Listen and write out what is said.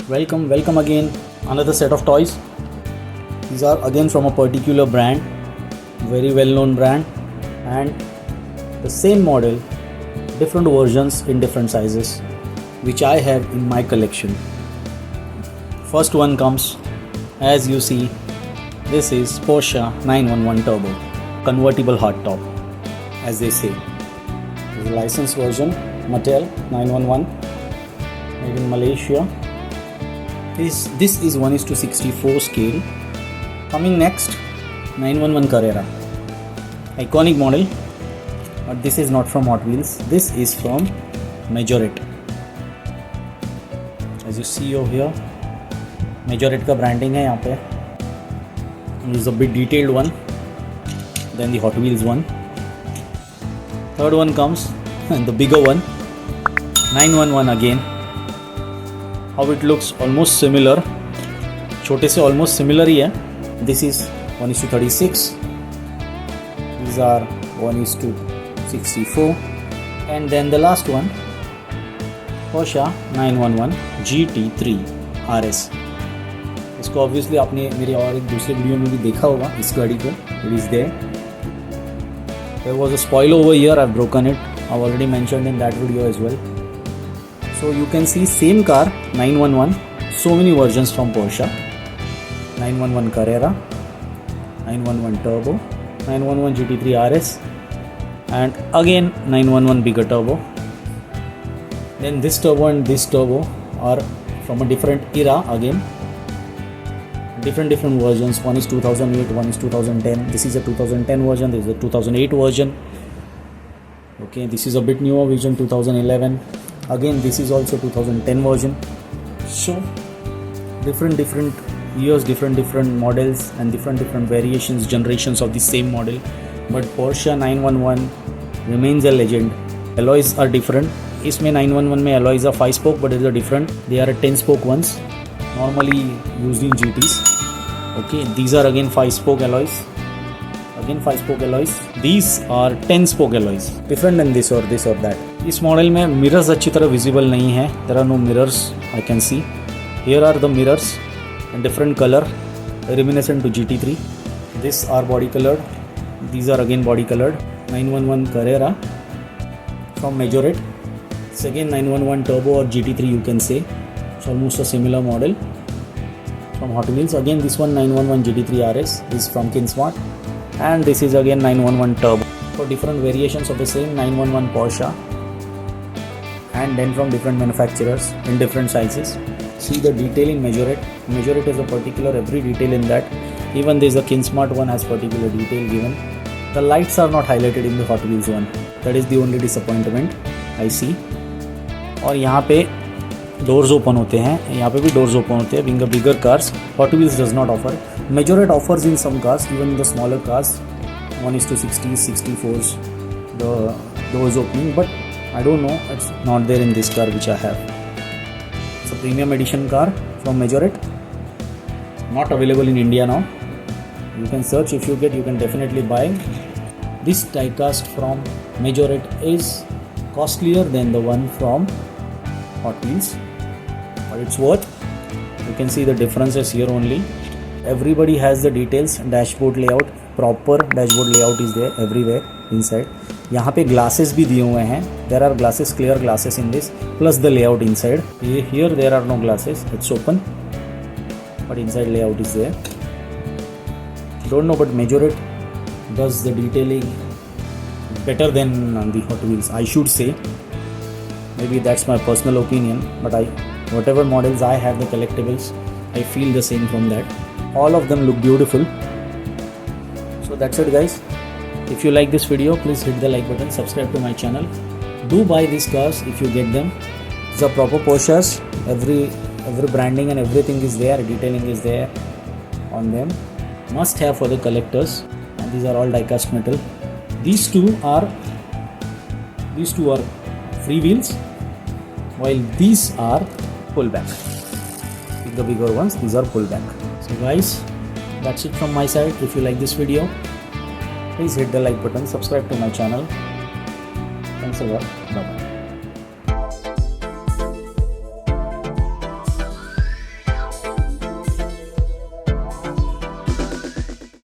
Welcome again. Another set of toys. These are again from a particular brand, very well known brand, and the same model, different versions in different sizes, which I have in my collection. First one comes, as you see, this is Porsche 911 Turbo, convertible hardtop, as they say. This is a licensed version, Mattel 911, made in Malaysia. This is 1:64 scale. Coming next, 911 Carrera, iconic model, but this is not from Hot Wheels. This is from Majorette. As you see over here, Majorette का branding है यहाँ पे. This is a bit detailed one than the Hot Wheels one. Third one comes, and the bigger one, 911 again. How it looks almost similar, छोटे से almost similar ही है. This is 1:36. These are 1:64. And then the last one, Porsche 911 GT3 RS. इसको obviously आपने मेरे और एक दूसरे video में भी देखा होगा इस गाड़ी को. It is there. There was a spoiler over here. I've broken it. I've already mentioned in that video as well. So you can see same car 911. So many versions from Porsche. 911 Carrera, 911 Turbo, 911 GT3 RS, and again 911 bigger turbo. Then this turbo and this turbo are from a different era again. Different versions. One is 2008, one is 2010. This is a 2010 version. This is a 2008 version. Okay, this is a bit newer version, 2011. Again, this is also 2010 version. So different years, different models, and different variations, generations of the same model. But Porsche 911 remains a legend. Alloys are different. इसमें 911 में alloys are 5 spoke, but they are different. They are 10 spoke ones, normally used in GTs. Okay, these are again 5 spoke alloys. Again 5 spoke alloys. These are 10 spoke alloys. Different than this or that. इस model में mirrors अच्छी तरह visible नहीं है. There are no mirrors I can see. Here are the mirrors in different color, reminiscent to GT3. These are body colored. These are again body colored. 911 Carrera from Majorette. It's again 911 Turbo or GT3 you can say. It's almost a similar model from Hot Wheels. Again this one 911 GT3 RS is from Kinsmart, and this is again 911 Turbo. For different variations of the same 911 Porsche, and then from different manufacturers in different sizes. See the detail in Majorette. Majorette is a particular every detail in that. Even there is a Kinsmart one has particular detail given. The lights are not highlighted in the Hot Wheels one. That is the only disappointment I see. और यहाँ पे doors open होते हैं. यहाँ पे भी doors open होते हैं. Being a bigger cars, Hot Wheels does not offer. Majorette offers in some cars, even the smaller cars, 1:60, 64s, the doors opening. But I don't know. It's not there in this car which I have. It's a premium edition car from Majorette. Not available in India now. You can search. If you get, you can definitely buy. This diecast from Majorette is costlier than the one from Hot Wheels, but it's worth. You can see the differences here only. Everybody has the details. Dashboard layout, proper dashboard layout is there everywhere inside. यहाँ पे glasses भी दिए हुए हैं. There are glasses, clear glasses in this, plus the layout inside. Here there are no glasses. It's open, but inside layout is there. Don't know, but Majorette does the detailing better than the Hot Wheels, I should say. Maybe that's my personal opinion, but whatever models I have, the collectibles, I feel the same from that. All of them look beautiful. So that's it guys. If you like this video, please hit the like button, subscribe to my channel. Do buy these cars if you get them. These are proper Porsches. Every branding and everything is there. Detailing is there on them. Must have for the collectors. And these are all diecast metal. These two are free wheels, while these are pullback. The bigger ones, these are pullback. So guys, that's it from my side. If you like this video, please hit the like button, subscribe to my channel. Thanks a lot. Bye bye.